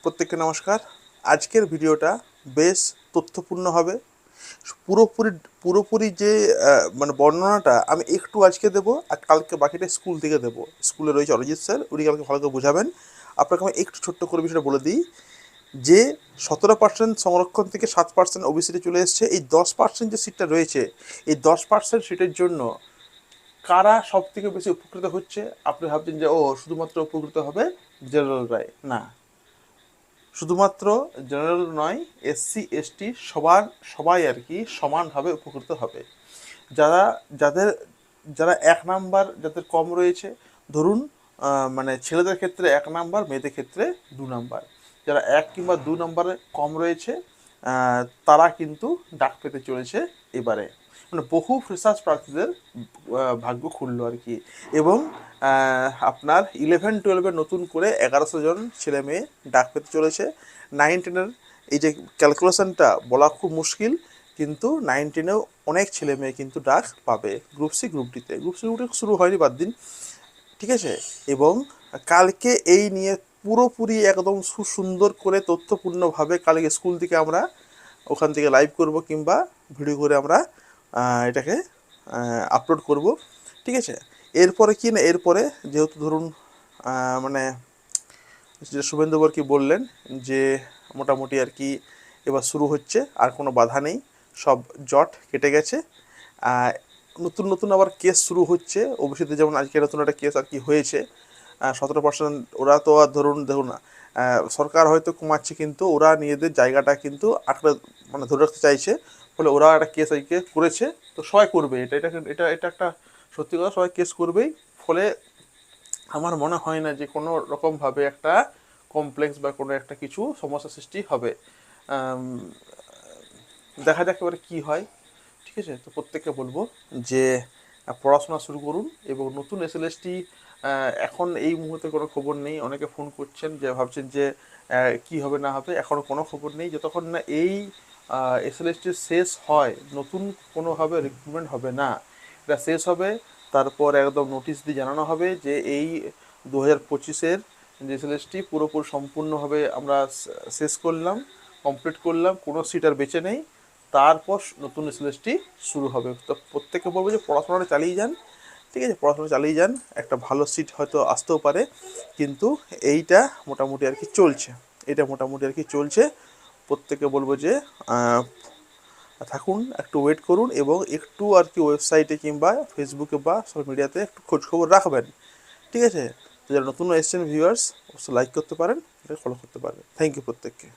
প্রত্যেককে নমস্কার। আজকের ভিডিওটা বেশ তথ্যপূর্ণ হবে। পুরোপুরি পুরোপুরি যে মানে বর্ণনাটা আমি একটু আজকে দেবো, আর কালকে বাকিটা স্কুল থেকে দেবো। স্কুলে রয়েছে অরিজিৎ স্যার, উনি কালকে ভালো করে বোঝাবেন। আপনাকে আমি একটু ছোট্ট করে বিষয়টা বলে দিই যে 17% সংরক্ষণ থেকে 7% ওবিসিটি চলে এসছে। এই 10% যে সিটটা রয়েছে, এই 10% সিটের জন্য কারা সব থেকে বেশি উপকৃত হচ্ছে? আপনি ভাবছেন যে শুধুমাত্র উপকৃত হবে জেনারেলরাই। না, শুধুমাত্র জেনারেল নয়, এসসি এসটি সবাই আর কি সমানভাবে উপকৃত হবে। যারা যাদের যারা 1 নাম্বার যাদের কম রয়েছে, ধরুন মানে ছেলেদের ক্ষেত্রে 1 নাম্বার, মেয়েদের ক্ষেত্রে 2 নাম্বার, যারা 1 কিংবা 2 নাম্বারে কম রয়েছে তারা কিন্তু ডাক পেতে চলেছে এবারে। মানে বহু ফ্রেশার্স প্রার্থীদের ভাগ্য খুললো আর কি। এবং আপনার 11-12-এর নতুন করে 1100 জন ছেলে মেয়ে ডাক পেতে চলেছে। 9-10-এর এই যে ক্যালকুলেশনটা বলা খুব মুশকিল, কিন্তু 9-10-এও অনেক ছেলে মেয়ে কিন্তু ডাক পাবে। গ্রুপ সি গ্রুপ ডিতে, গ্রুপ সি গ্রুপ ডি শুরু হয়নি বাদ দিন, ঠিক আছে। এবং কালকে এই নিয়ে পুরোপুরি একদম সুন্দর করে তথ্যপূর্ণভাবে কালকে স্কুল থেকে আমরা ওখান থেকে লাইভ করব, কিংবা ভিডিও করে আমরা এটাকে আপলোড করব, ঠিক আছে। এরপরে কি না, এরপরে যেহেতু ধরুন মানে যেটা শুভেন্দু বর্কি বললেন যে মোটামুটি আর কি এবার শুরু হচ্ছে, আর কোনো বাধা নেই, সব জট কেটে গেছে। নতুন নতুন আবার কেস শুরু হচ্ছে ওবিসিতে, যেমন আজকে নতুন একটা কেস আর কি হয়েছে। 17%। ওরা তো আর ধরুন দেখুন না, সরকার হয়তো কমাচ্ছে, কিন্তু ওরা নিজেদের জায়গাটা কিন্তু আঁকড়ে মানে ধরে রাখতে চাইছে। ফলে ওরা একটা কেস আজকে করেছে, তো সবাই করবে, এটা এটা এটা এটা একটা সত্যি কথা, সবাই কেস করবেই। ফলে আমার মনে হয় না যে কোনো রকমভাবে একটা কমপ্লেক্স বা কোনো একটা কিছু সমস্যা সৃষ্টি হবে। দেখা যাক এবারে কী হয়, ঠিক আছে। তো প্রত্যেককে বলবো যে পড়াশোনা শুরু করুন। এবং নতুন এসএলএসটি এখন এই মুহূর্তে কোনো খবর নেই। অনেকে ফোন করছেন যে ভাবছেন যে কি হবে না হবে, এখনও কোনো খবর নেই। যতক্ষণ না এই এসএলএসটি শেষ হয়, নতুন কোনোভাবে রিক্রুটমেন্ট হবে না। এটা শেষ হবে, তারপর একদম নোটিশ দিয়ে জানানো হবে যে এই 2025-এর যে এসএলএসটি পুরোপুরি সম্পূর্ণভাবে আমরা শেষ করলাম, কমপ্লিট করলাম, কোনো সিট আর বেঁচে নেই। তারপর নতুন এসএলএসটি শুরু হবে। তো প্রত্যেককে বলবো যে পড়াশোনাটা চালিয়ে যান, ঠিক আছে, পড়াশোনা চালিয়ে যান। একটা ভালো সিট হয়তো আসতেও পারে, কিন্তু এইটা মোটামুটি আর কি চলছে, এটা মোটামুটি আর কি চলছে। প্রত্যেককে বলবো যে থাকুন, একটু ওয়েট করুন, এবং একটু আর কি ওয়েবসাইটে কিংবা ফেসবুকে বা সোশ্যাল মিডিয়াতে একটু খোঁজখবর রাখবেন, ঠিক আছে। তো যারা নতুন এসছেন ভিউয়ার্স, অবশ্যই লাইক করতে পারেন, এটা ফলো করতে পারেন। থ্যাংক ইউ প্রত্যেককে।